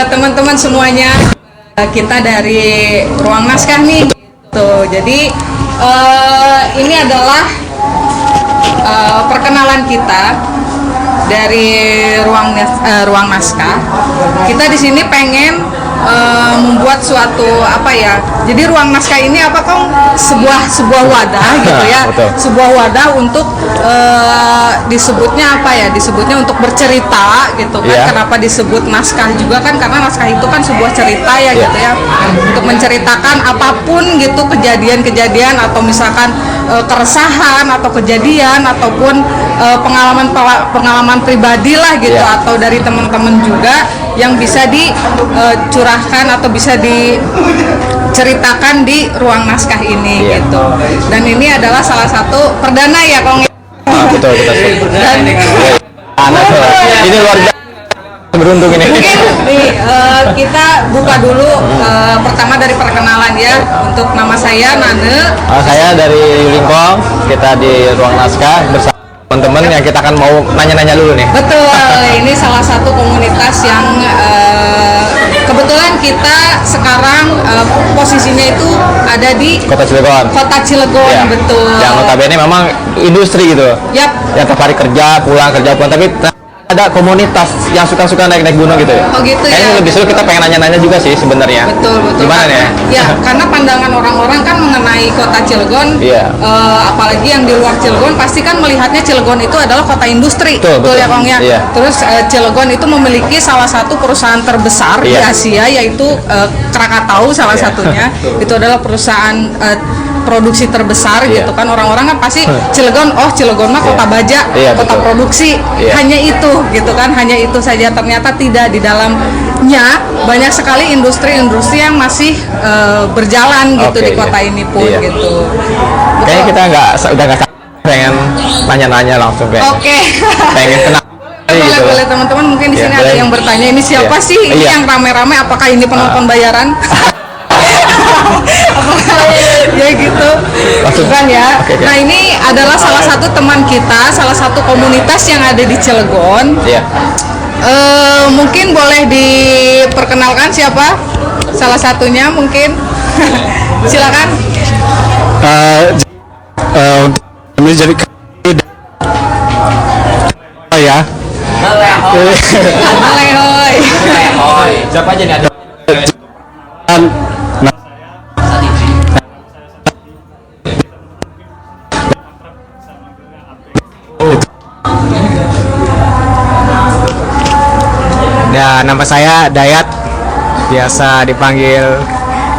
teman-teman semuanya. Kita dari Ruang Naskah nih. Tuh, jadi ini adalah perkenalan kita dari Ruang Naskah. Kita di sini pengen membuat suatu jadi Ruang Naskah ini sebuah wadah gitu ya. Betul. Sebuah wadah untuk disebutnya untuk bercerita gitu kan. Yeah. Kenapa disebut naskah juga kan, karena naskah itu kan sebuah cerita ya gitu ya, untuk menceritakan apapun gitu, kejadian-kejadian atau misalkan keresahan atau kejadian ataupun pengalaman pribadi lah gitu, atau dari teman-teman juga yang bisa dicurahkan atau bisa diceritakan di Ruang Naskah ini gitu. Dan ini adalah salah satu perdana ya Kong. Betul. Dan ini luar biasa beruntung ini. mungkin kita buka dulu pertama dari perkenalan ya. Untuk nama saya Nane. Saya dari Yulingkong. Kita di Ruang Naskah bersama teman-teman yang kita akan mau nanya-nanya dulu nih. Betul, ini salah satu komunitas yang kebetulan kita sekarang posisinya itu ada di Kota Cilegon. Ya. Betul. Yang notabene memang industri gitu. Yap. Yang tiap hari kerja pulang, tapi ada komunitas yang suka naik gunung gitu ya. Oh gitu ya. Kayaknya lebih seru, kita pengen nanya-nanya juga sih sebenarnya. Betul. Gimana nih? Ya, karena pandangan orang-orang kan mengenai kota Cilegon, apalagi yang di luar Cilegon pasti kan melihatnya Cilegon itu adalah kota industri. Betul ya Kong ya. Iya. Terus Cilegon itu memiliki salah satu perusahaan terbesar di Asia, yaitu Krakatau salah satunya. Itu adalah perusahaan produksi terbesar gitu kan. Orang-orang kan pasti Cilegon mah kota baja, kota produksi. Hanya itu gitu kan, hanya itu saja. Ternyata tidak, di dalamnya banyak sekali industri-industri yang masih berjalan gitu di kota ini pun gitu. Kayaknya kita udah nggak pengen nanya-nanya langsung kayak. Pengen kenal. Boleh teman-teman, mungkin di sini ada yang bertanya, ini siapa sih ini yang rame-rame, apakah ini penonton bayaran? Ya gitu bukan ya. Nah, ini adalah salah satu teman kita, salah satu komunitas yang ada di Cilegon. Mungkin boleh diperkenalkan siapa salah satunya mungkin. Silakan. Ini jadi ya. Malehoy. Siapa aja nih ada? Ya, nama saya Dayat, biasa dipanggil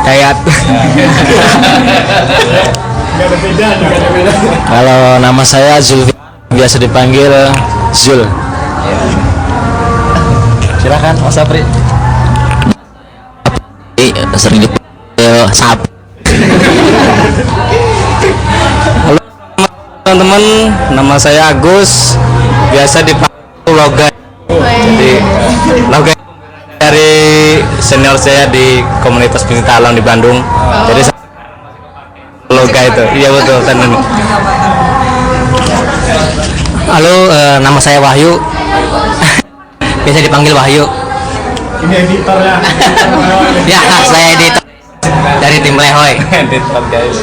Dayat. Kalau nama saya Zul, biasa dipanggil Zul. Silakan Mas Sapri. Sering dipanggil Sap. Halo teman-teman, nama saya Agus, biasa dipanggil Loga. Jadi Loga dari senior saya di komunitas pencinta alam di Bandung. Jadi Loga itu, iya betul teman. Halo, nama saya Wahyu. Biasa dipanggil Wahyu. Ini editornya. Ya, saya editor dari tim Lehoy. Editor guys.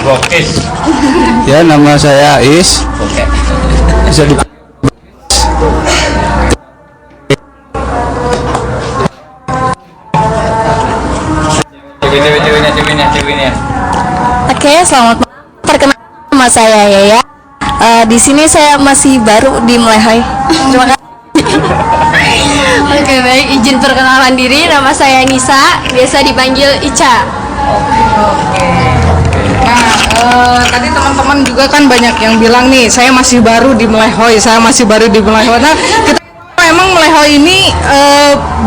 Bokis. Ya, nama saya Is. Bisa di ceweknya. Oke, selamat malam. Perkenalkan nama saya Yaya. Di sini saya masih baru di Melehoi. Terima kasih. Oke, baik, izin perkenalan diri. Nama saya Nisa, biasa dipanggil Ica. Nah, tadi teman-teman juga kan banyak yang bilang nih, saya masih baru di Melehoi. Nah, kita memang Melehoi ini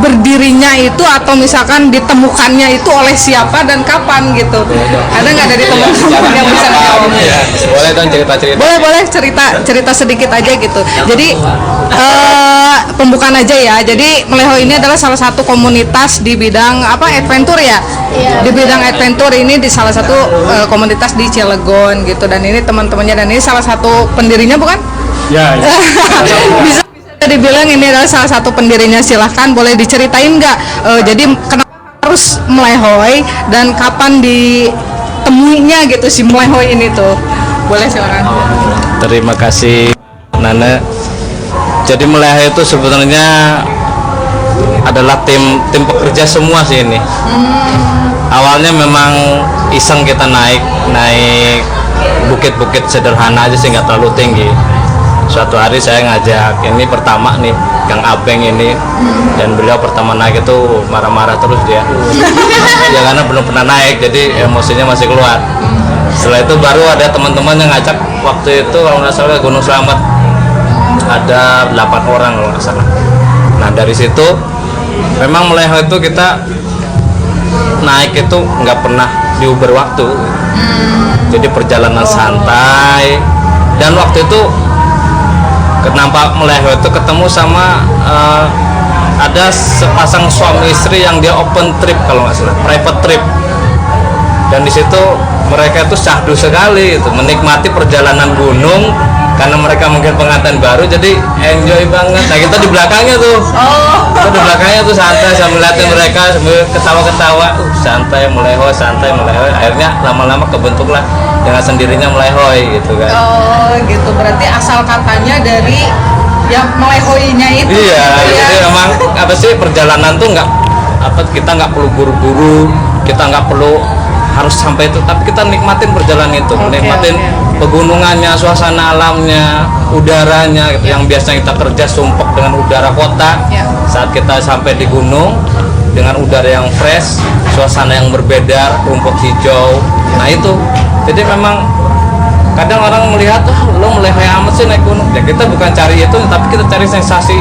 berdirinya itu atau misalkan ditemukannya itu oleh siapa dan kapan gitu? Ada nggak dari teman-teman yang bisa jawab? Boleh dong cerita-cerita. Boleh cerita sedikit aja gitu. Jadi pembukaan aja ya. Jadi Melehoi ini adalah salah satu komunitas di bidang adventure ya. Di bidang adventure ini di salah satu komunitas di Cilegon gitu. Dan ini teman-temannya, dan ini salah satu pendirinya bukan? Ya. Bisa dibilang ini adalah salah satu pendirinya, silahkan boleh diceritain nggak jadi kenapa harus melehoi dan kapan ditemuinya gitu si melehoi ini tuh, boleh silakan. Terima kasih Nana. Jadi melehoi itu sebenarnya adalah tim pekerja semua sih ini. Awalnya memang iseng kita naik bukit-bukit sederhana aja sih, nggak terlalu tinggi. Suatu hari saya ngajak, ini pertama nih Kang Abeng ini, dan beliau pertama naik itu marah-marah terus dia. Ya karena belum pernah naik, jadi emosinya masih keluar. Setelah itu baru ada teman-teman yang ngajak, waktu itu kalau nggak salah Gunung Slamet ada 8 orang kalau nggak salah. Nah dari situ memang melehoi itu kita naik itu nggak pernah diuber waktu, jadi perjalanan santai. Dan waktu itu kenapa melehoi itu ketemu sama ada sepasang suami istri yang dia open trip kalau nggak salah, private trip. Dan di situ mereka itu syahdu sekali itu menikmati perjalanan gunung, karena mereka mungkin pengantin baru jadi enjoy banget. Nah kita di belakangnya tuh, kita di belakangnya tuh santai sambil liatin mereka sambil ketawa-ketawa, santai melehoi. Akhirnya lama-lama kebentuklah dengan sendirinya melehoi gitu kan. Oh gitu, berarti asal katanya dari yang melehoinya itu. Iya, gitu ya. jadi memang apa sih, perjalanan tuh kita nggak perlu buru-buru, kita nggak perlu harus sampai itu, tapi kita nikmatin perjalanan itu, nikmatin pegunungannya, suasana alamnya, udaranya gitu. Yang biasanya kita kerja sumpek dengan udara kota, saat kita sampai di gunung dengan udara yang fresh, suasana yang berbeda, rumput hijau. Nah itu, jadi memang kadang orang melihat lo melehoi amat sih naik gunung, ya kita bukan cari itu, tapi kita cari sensasi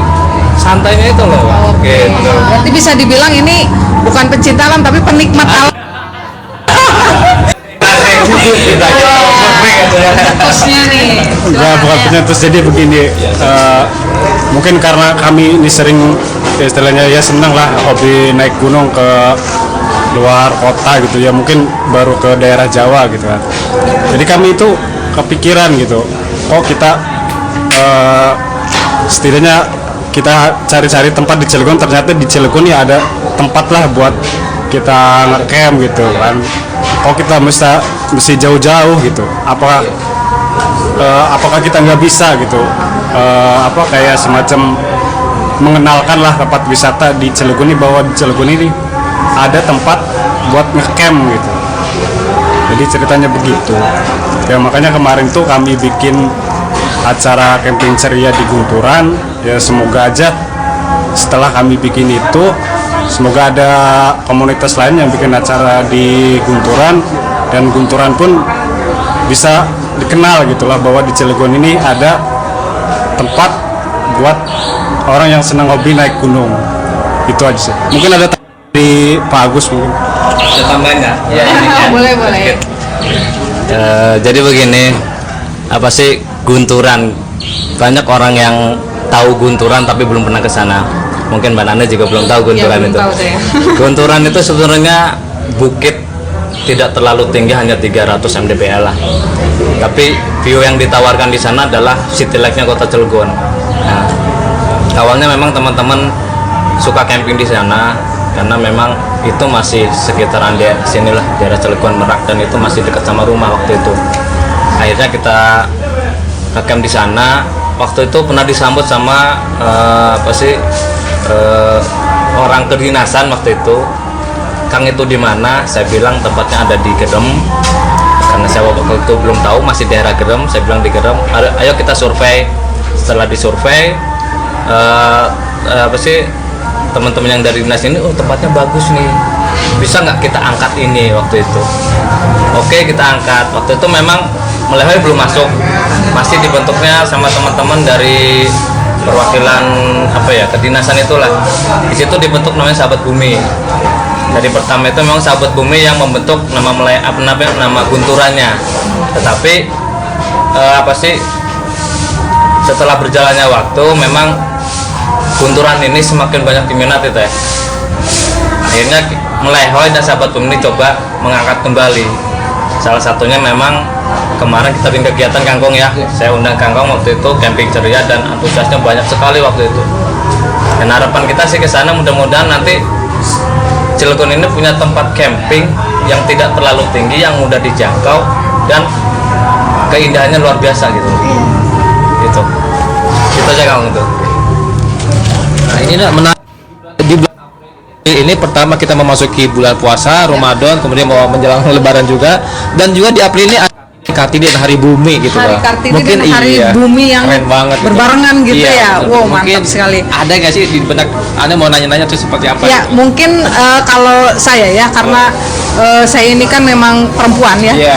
santainya itu loh. Gitu. Berarti bisa dibilang ini bukan pecinta alam tapi penikmat alam. Terusnya nih. Ya bukan penyetus, jadi begini, mungkin karena kami ini sering istilahnya ya senang lah hobi naik gunung ke luar kota gitu ya, mungkin baru ke daerah Jawa gitu kan. Jadi kami itu kepikiran gitu, kok kita setidaknya kita cari-cari tempat di Cilegon, ternyata di Cilegon ya ada tempat lah buat kita ngecamp gitu kan. Kok kita mesti jauh-jauh gitu, apakah kita nggak bisa gitu, kayak semacam mengenalkan lah tempat wisata di Cilegon ini, bahwa di Cilegon ini ada tempat buat ngecamp gitu. Jadi ceritanya begitu ya, makanya kemarin tuh kami bikin acara camping ceria di Gunturan ya. Semoga aja setelah kami bikin itu, semoga ada komunitas lain yang bikin acara di Gunturan, dan Gunturan pun bisa dikenal gitulah bahwa di Cilegon ini ada tempat buat orang yang senang hobi naik gunung. Itu aja sih. Mungkin ada di Pak Agus mungkin. Ada tambahnya? Ya, Boleh. Jadi begini, apa sih Gunturan? Banyak orang yang tahu Gunturan tapi belum pernah ke sana. Mungkin Mbak Nana juga belum tahu Gunturan itu. Gunturan itu sebenarnya bukit tidak terlalu tinggi, hanya 300 mdpl lah. Tapi view yang ditawarkan di sana adalah city life-nya Kota Cilegon. Nah, awalnya memang teman-teman suka camping di sana karena memang itu masih sekitaran sinilah, daerah Cilegon Merak, dan itu masih dekat sama rumah waktu itu. Akhirnya kita ngecamp di sana. Waktu itu pernah disambut sama orang kedinasan waktu itu. Kang itu di mana? Saya bilang tempatnya ada di Gerem, karena saya waktu itu belum tahu, masih daerah Gerem. Saya bilang di Gerem, ayo kita survei. Setelah disurvei, teman-teman yang dari dinas ini, tempatnya bagus nih, bisa nggak kita angkat ini waktu itu. Oke, kita angkat. Waktu itu memang melehoi belum masuk, masih dibentuknya sama teman-teman dari perwakilan kedinasan itulah. Di situ dibentuk namanya Sahabat Bumi. Dari pertama itu memang Sahabat Bumi yang membentuk nama Gunturannya. Tetapi setelah berjalannya waktu, memang Gunturan ini semakin banyak diminati teh. Akhirnya melehoi dan Sahabat Bumi ini coba mengangkat kembali. Salah satunya memang kemarin kita bikin kegiatan Kangkung ya. Saya undang Kangkung waktu itu camping ceria dan antusiasnya banyak sekali waktu itu. Dan harapan kita sih ke sana mudah-mudahan nanti Cilegon ini punya tempat camping yang tidak terlalu tinggi, yang mudah dijangkau dan keindahannya luar biasa gitu. Gitu. Kita aja Kang itu. Nah, ini menarik. Di bulan ini pertama kita memasuki bulan puasa Ramadan, kemudian mau menjelang Lebaran juga, dan juga di April ini ada Kartini dan Hari Bumi gitu Hari lah. Kartini dan Hari Bumi yang keren banget gitu. berbarengan gitu Iya, ya. betul. Wow, Mungkin mantap sekali. Ada nggak sih di benak Anda mau nanya-nanya tuh seperti apa? Ya, mungkin kalau saya ya, karena saya ini kan memang perempuan ya. Iya.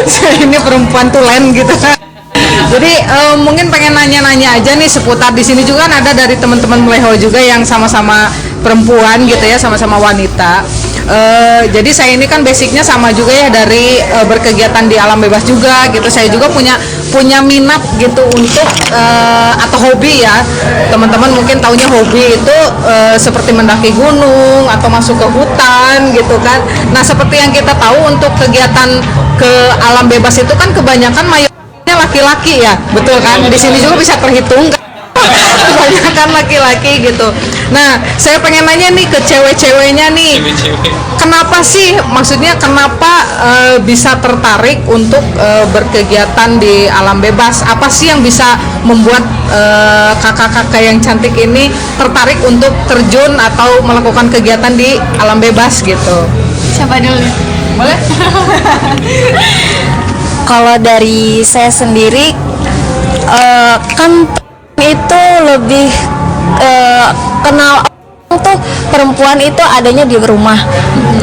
Saya ini perempuan tulen gitu kan. Jadi mungkin pengen nanya-nanya aja nih seputar di sini juga kan ada dari teman-teman Meleho juga yang sama-sama perempuan gitu ya, sama-sama wanita. Jadi saya ini kan basicnya sama juga ya dari berkegiatan di alam bebas juga gitu. Saya juga punya minat gitu untuk atau hobi ya. Teman-teman mungkin taunya hobi itu seperti mendaki gunung atau masuk ke hutan gitu kan. Nah, seperti yang kita tahu untuk kegiatan ke alam bebas itu kan kebanyakan mayoritasnya laki-laki ya. Betul kan? Di sini juga bisa terhitung kan. Kebanyakan laki-laki gitu. Nah, saya pengen nanya nih ke cewek-ceweknya nih, kenapa sih, maksudnya kenapa bisa tertarik untuk berkegiatan di alam bebas? Apa sih yang bisa membuat kakak-kakak yang cantik ini tertarik untuk terjun atau melakukan kegiatan di alam bebas gitu? Siapa dulu? Boleh? Kalau dari saya sendiri kan itu lebih kenal tuh perempuan itu adanya di rumah,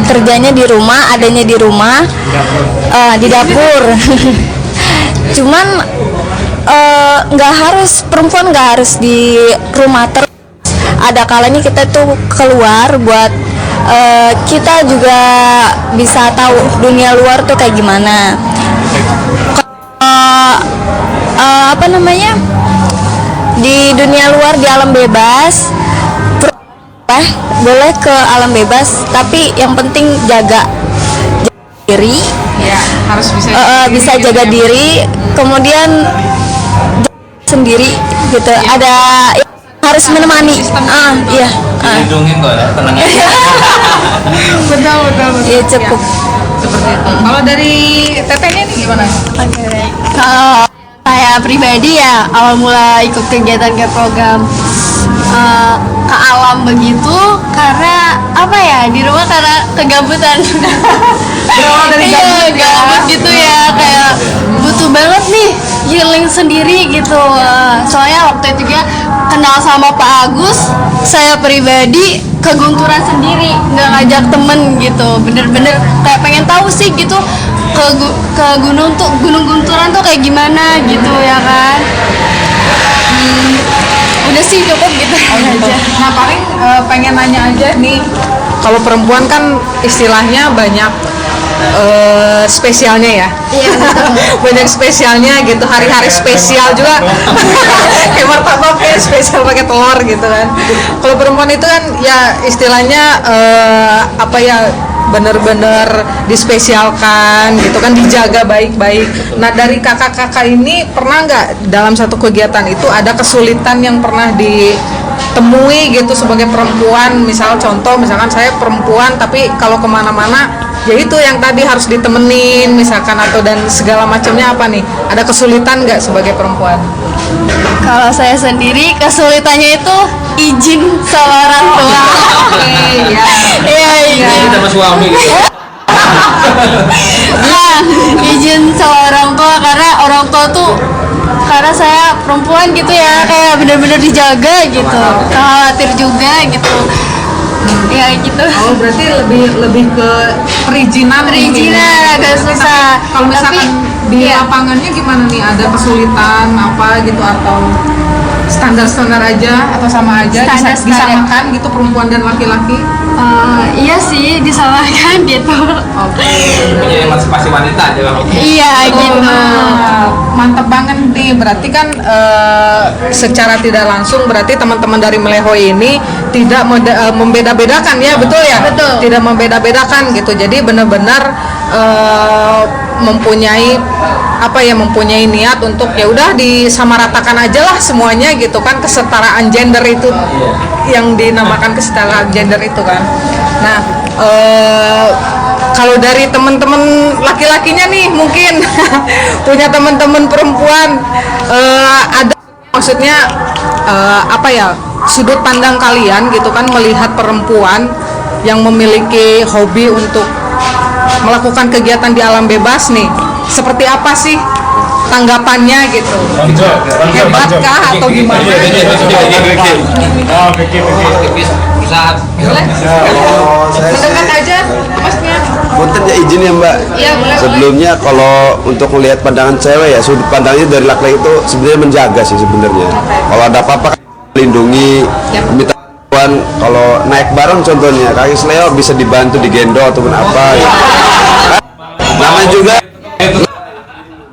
kerjanya di rumah, adanya di rumah, di dapur. Cuman nggak harus perempuan nggak harus di rumah terus. Ada kalanya kita tuh keluar buat kita juga bisa tahu dunia luar tuh kayak gimana. Apa namanya, di dunia luar, di alam bebas boleh ke alam bebas, tapi yang penting jaga diri Ya, harus bisa jaga diri, kemudian sendiri gitu. Ada yang harus menemani iya Lindungin kok ya, tenang aja. betul. ya cukup. Seperti itu. Kalau dari tetehnya nih gimana? Kalau saya pribadi ya awal mula ikut kegiatan ke program ke alam begitu karena apa ya, di rumah karena kegabutan. Iya, gabut gitu ya, kayak butuh banget nih healing sendiri gitu. Soalnya waktu itu juga kenal sama Pak Agus, saya pribadi kegunturan sendiri, nggak ngajak temen gitu. Bener-bener kayak pengen tahu sih gitu ke gunung Gunturan tuh kayak gimana gitu ya kan. Udah sih cukup gitu aja. Nah, paling pengen nanya aja nih, kalau perempuan kan istilahnya banyak spesialnya ya. Iya. Banyak spesialnya gitu, hari-hari spesial juga. Kayak martabak kayak spesial pakai telur gitu kan. Kalau perempuan itu kan ya istilahnya apa ya, bener-bener dispesialkan gitu kan, dijaga baik-baik. Nah, dari kakak-kakak ini pernah nggak dalam satu kegiatan itu ada kesulitan yang pernah ditemui gitu sebagai perempuan? Misal contoh, misalkan saya perempuan tapi kalau kemana-mana ya itu yang tadi harus ditemenin misalkan, atau dan segala macamnya apa nih, ada kesulitan nggak sebagai perempuan? Kalau saya sendiri kesulitannya itu izin sama orang tua. Iya. Ini sama suami gitu. Nah, izin sama orang tua karena orang tua tuh, karena saya perempuan gitu ya, kayak bener-bener dijaga gitu, khawatir juga gitu. Ya gitu. Oh, berarti lebih ke perizinan Agak susah. Kalau misalkan di iya. lapangannya gimana nih, ada kesulitan apa gitu, atau standar aja atau sama aja, Standar. disamakan gitu perempuan dan laki-laki? Iya sih, disamakan gitu. Punya emansipasi wanita aja lah. Iya gitu. Mantap banget nih, berarti kan secara tidak langsung berarti teman-teman dari Meleho ini tidak membeda-bedakan ya, betul ya? Betul. Tidak membeda-bedakan gitu, jadi benar-benar mempunyai mempunyai niat untuk ya udah disamaratakan aja lah semuanya gitu kan, kesetaraan gender itu yang dinamakan kesetaraan gender itu kan. Nah, kalau dari teman-teman laki-lakinya nih mungkin punya teman-teman perempuan, ada maksudnya sudut pandang kalian gitu kan melihat perempuan yang memiliki hobi untuk melakukan kegiatan di alam bebas nih, seperti apa sih tanggapannya gitu? Hebatkah atau gimana? Mendekat aja masnya. Punten ya izin ya Mbak. Iya, boleh. Sebelumnya kalau untuk melihat pandangan cewek ya, sudut pandangnya dari laki-laki itu sebenarnya menjaga sih sebenarnya. Kalau ada apa-apa melindungi, minta bantuan. Kalau naik bareng contohnya kaki seleo bisa dibantu digendong ataupun apa. Gitu. Namanya juga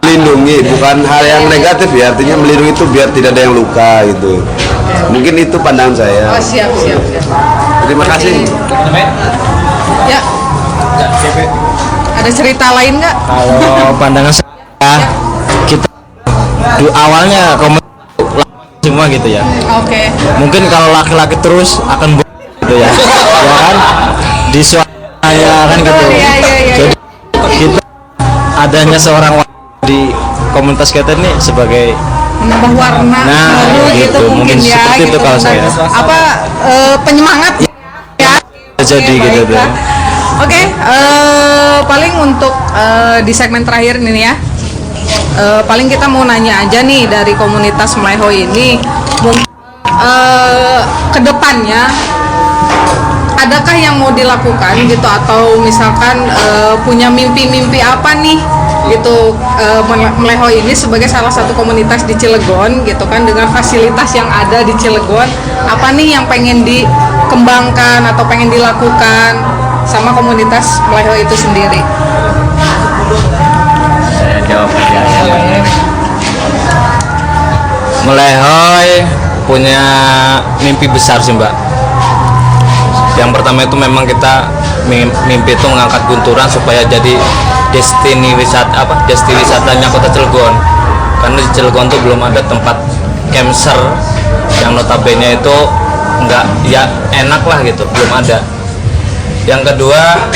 melindungi, bukan hal yang negatif ya. Artinya melindungi itu biar tidak ada yang luka gitu. Mungkin itu pandangan saya. Oh, siap. Terima kasih. Ya. Ada cerita lain nggak? Kalau pandangan saya, kita awalnya semua gitu ya. Oke. Mungkin kalau laki-laki terus akan gitu ya, ya kan? Di suaranya kan gitu. Iya. Jadi kita adanya seorang wanita di komunitas kita ini sebagai Menambah warna baru gitu mungkin ya. seperti itu gitu. kalau saya. Penyemangat ya. Jadi Oke, gitu baiklah. tuh. Oke, paling untuk di segmen terakhir ini ya, paling kita mau nanya aja nih dari komunitas Meleho ini, mungkin kedepannya adakah yang mau dilakukan gitu, atau misalkan punya mimpi-mimpi apa nih gitu, Meleho ini sebagai salah satu komunitas di Cilegon gitu kan, dengan fasilitas yang ada di Cilegon, apa nih yang pengen dikembangkan atau pengen dilakukan sama komunitas Meleho itu sendiri? Saya jawab aja. Meleho punya mimpi besar sih Mbak. Yang pertama itu memang kita mimpi itu mengangkat Gunturan supaya jadi destinasi wisatanya Kota Cilegon. Karena di Cilegon tuh belum ada tempat campser yang notabene itu enggak ya enak lah gitu, belum ada. Yang kedua,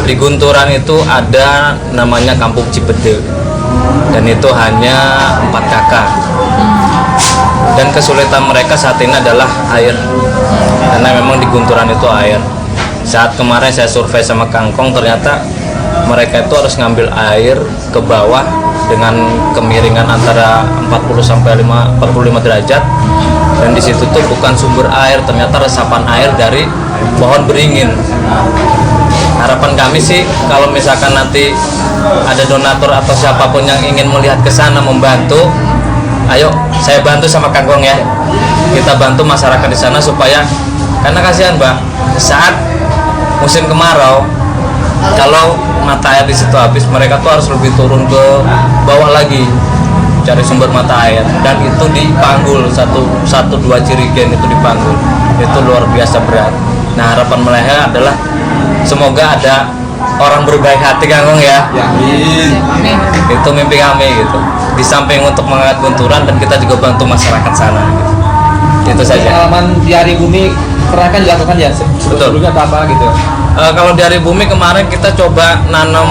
di Gunturan itu ada namanya Kampung Cipete, dan itu hanya 4 kakak. Dan kesulitan mereka saat ini adalah air, karena memang di Gunturan itu air. Saat kemarin saya survei sama Kangkong, ternyata mereka itu harus ngambil air ke bawah dengan kemiringan antara 40 sampai 45 derajat, dan di situ tuh bukan sumber air, ternyata resapan air dari pohon beringin. Harapan kami sih kalau misalkan nanti ada donatur atau siapapun yang ingin melihat ke sana membantu, ayo saya bantu sama Kangkong ya. Kita bantu masyarakat di sana supaya, karena kasihan Mbak, saat musim kemarau kalau mata air di situ habis, mereka tuh harus lebih turun ke bawah lagi cari sumber mata air, dan itu dipanggul satu dua jerigen itu dipanggul, itu luar biasa berat. Nah, harapan Meleho adalah semoga ada orang berbaik hati Kangkong ya. Amin. Itu mimpi kami gitu. Di samping untuk mengangkat Gunturan, dan kita juga bantu masyarakat sana gitu. Itu saja. Pengalaman di Hari Bumi pernah kan dilakukan ya sebelumnya apa gitu? Kalau di Hari Bumi kemarin kita coba nanam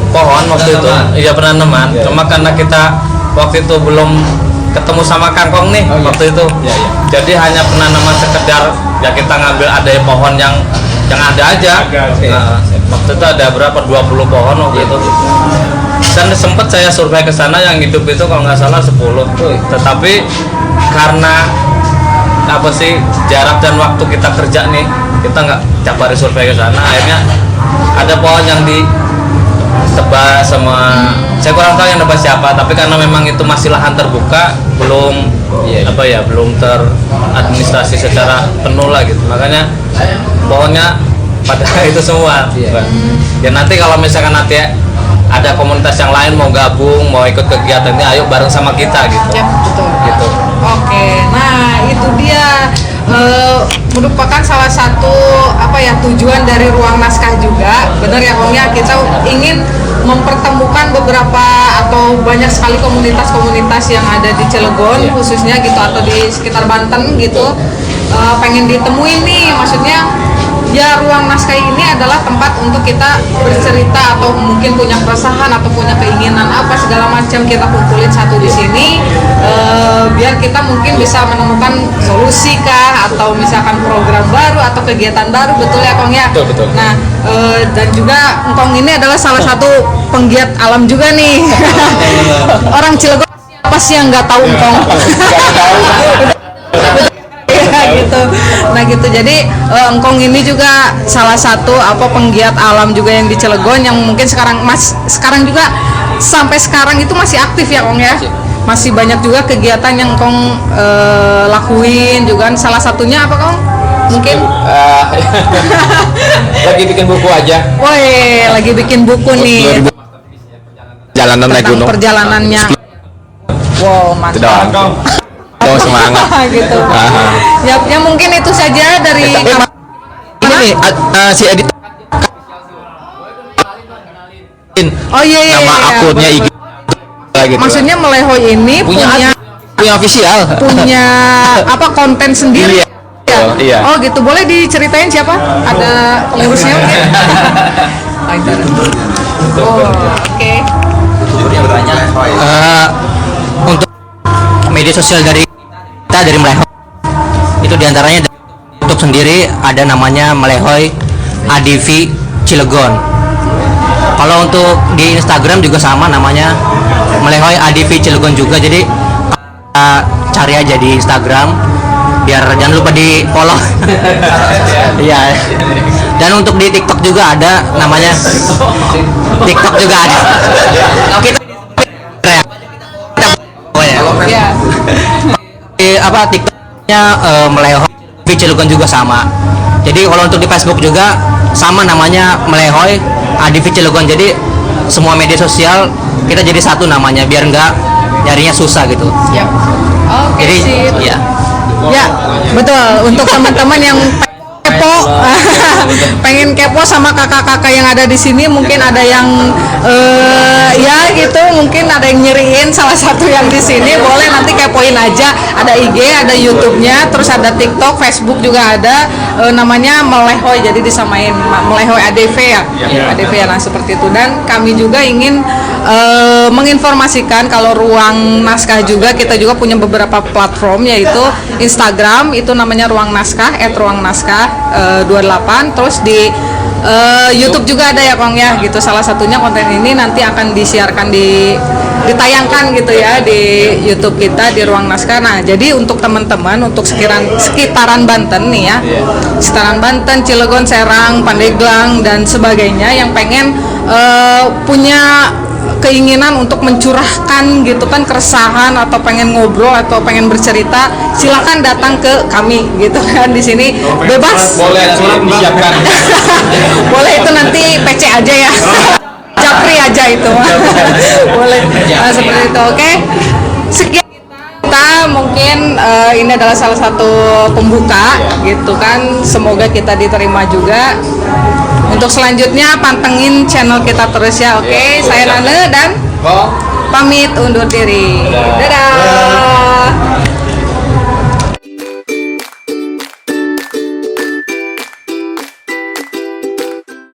pohon waktu itu, iya penanaman. Ya. Cuma karena kita waktu itu belum ketemu sama Kangkong nih waktu itu, jadi hanya penanaman sekedar ya, kita ngambil ada pohon yang ada aja. Nah, waktu itu ada berapa 20 pohon waktu itu. Dan sempat saya survei ke sana, yang hidup itu kalau nggak salah 10. Tetapi karena apa sih jarak dan waktu kita kerja nih, kita nggak tiap hari survei ke sana. Akhirnya ada pohon yang ditebas sama, saya kurang tahu yang nebas siapa, tapi karena memang itu masih lahan terbuka, belum belum teradministrasi secara penuh lah gitu, makanya pohonnya pada itu semua. Ya nanti kalau misalkan nanti ada komunitas yang lain mau gabung, mau ikut kegiatan ini, ayo bareng sama kita gitu. Ya, betul. Gitu. Oke, nah itu dia merupakan salah satu tujuan dari Ruang Naskah juga, benar ya Om ya, kita ingin mempertemukan beberapa atau banyak sekali komunitas-komunitas yang ada di Cilegon khususnya gitu atau di sekitar Banten gitu. Pengen ditemuin nih, maksudnya ya ruang naskah ini adalah tempat untuk kita bercerita atau mungkin punya keresahan atau punya keinginan apa segala macam kita kumpulin satu di sini, biar kita mungkin bisa menemukan solusi kah atau misalkan program baru atau kegiatan baru, betul ya Kong ya? Betul. Nah dan juga Kong ini adalah salah satu penggiat alam juga nih. Orang Cilegon apa sih yang nggak tahu Kong? Gitu. Nah gitu, jadi Engkong ini juga salah satu penggiat alam juga yang di Cilegon yang mungkin sekarang juga sampai sekarang itu masih aktif ya Kong ya. Masih banyak juga kegiatan yang Engkong lakuin juga. Salah satunya apa Kong? Mungkin Lagi bikin buku aja. woi, lagi bikin buku nih. Jalanan naik Tentang gunung. perjalanannya. Wow, mantap. Dong semangat. Gitu. Ya mungkin itu saja dari Tapi ini nih si edit. Oh iya Nama akunnya IG. Gitu. Maksudnya Melehoy ini punya official. punya konten sendiri. Iya. Iya. Oh gitu, boleh diceritain siapa? Ada pengurusnya mungkin? Oh, oke. Untuk media sosial dari kita dari Melehoy itu diantaranya dari YouTube sendiri ada namanya Melehoy ADV Cilegon. Kalau untuk di Instagram juga sama namanya Melehoy ADV Cilegon juga. Jadi cari aja di Instagram, biar jangan lupa di follow. Iya. Dan untuk di TikTok juga ada namanya. TikTok juga ada. Kita Ya. TikToknya Melehoy Cilegon juga sama. Jadi kalau untuk di Facebook juga sama namanya Melehoy ADV Cilegon. Jadi semua media sosial kita jadi satu namanya biar nggak nyarinya susah gitu. Ya. Oke, Jadi sip. ya. Ya, betul. Untuk teman-teman yang kepo, pengen kepo sama kakak-kakak yang ada di sini, mungkin ada yang ya gitu, mungkin ada yang nyeriin salah satu yang di sini, boleh nanti kepoin aja. Ada IG, ada YouTube-nya, terus ada TikTok, Facebook juga ada, namanya Melehoy, jadi disamain Melehoy ADV ya, ADV ya. Nah seperti itu. Dan kami juga ingin menginformasikan kalau Ruang Naskah juga, kita juga punya beberapa platform, yaitu Instagram itu namanya Ruang Naskah @ruangnaskah 28, terus di YouTube juga ada ya Kong ya gitu. Salah satunya konten ini nanti akan disiarkan ditayangkan gitu ya di YouTube kita di Ruang Naskah. Nah, jadi untuk teman-teman untuk sekitaran Banten nih ya. Sekitaran Banten, Cilegon, Serang, Pandeglang dan sebagainya yang pengen punya keinginan untuk mencurahkan gitu kan keresahan atau pengen ngobrol atau pengen bercerita, silakan datang ke kami gitu kan di sini bebas. Boleh disiapkan. Boleh, itu nanti PC aja ya. Japri aja itu. Boleh. Nah, seperti itu. Oke. Sekian kita mungkin ini adalah salah satu pembuka gitu kan. Semoga kita diterima juga. Untuk selanjutnya pantengin channel kita terus ya. Oke, saya Nane dan pamit undur diri. Dadah.